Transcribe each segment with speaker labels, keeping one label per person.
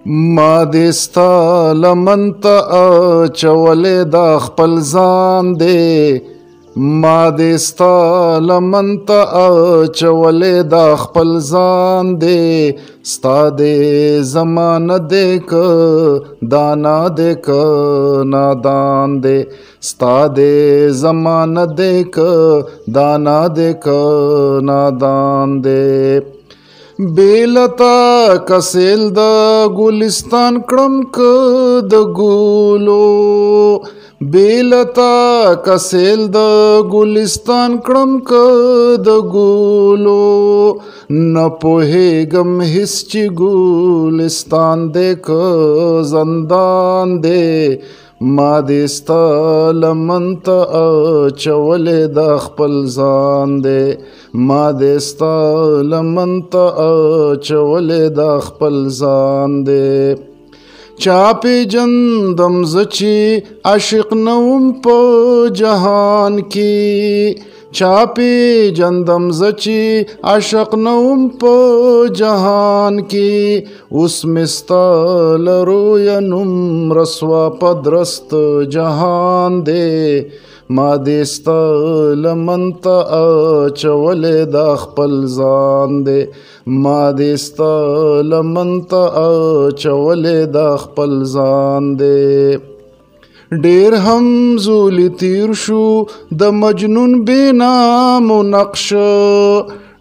Speaker 1: ما دې ستا لمن ته اچولې دا خپل ځان دی ما دې ستا لمن ته اچولې دا خپل ځان دی ستا دې زمانه دی که دانا دی که نادان دی ستا دې زمانه دی که دانا دی که نادان دی بیلتا کسیل د ګلستان کړم که د ګولو بیلتا کسیل د ګلستان کړم که د ګولو نه پوهېږم هېڅ چې ګلستان دی که زندان دی ما دې ستا لمن ته اچولې دا خپل ځان دی ما دې ستا لمن ته اچولې دا خپل ځان دی چا پېژندم زه چې عاشق نه وم په جهان کې چا پېژندم زه چې عاشق نه وم په جهان کې اوس مې ستا له رویه نوم رسوا په درست جهان دی ما دې ستا لمن ته اچولې دا خپل ځان دی ما دې ستا لمن ته اچولې دا خپل ځان دی ډېر هم زولی تیر شو د مجنون بې نامو نقش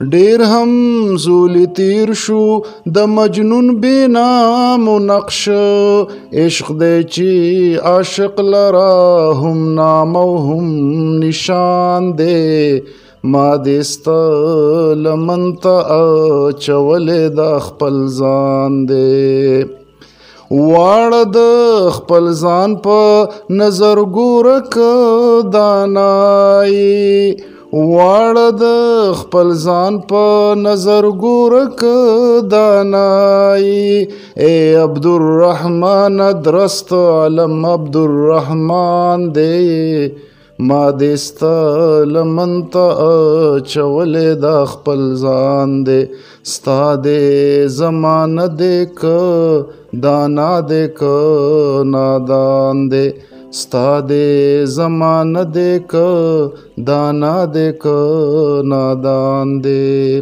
Speaker 1: ډېر هم زولی تیر شو د مجنون بې نامو نقش عشق دی چې عاشق لره هم نام او هم نشان دی ما دې ستا لمن ته اچولې دا خپل ځان دی واړه د خپل ځان په نظر ګوره که دانایي واړه د خپل ځان په نظر ګوره که دانایي ای عبدالرحمن درست علم عبدالرحمن دی ما دې ستا لمن ته اچولې دا خپل ځان دی ستا دې زمانه دی که دانا دی که نادان دی ستا دې زمانه دی که دانا دی که نادان دی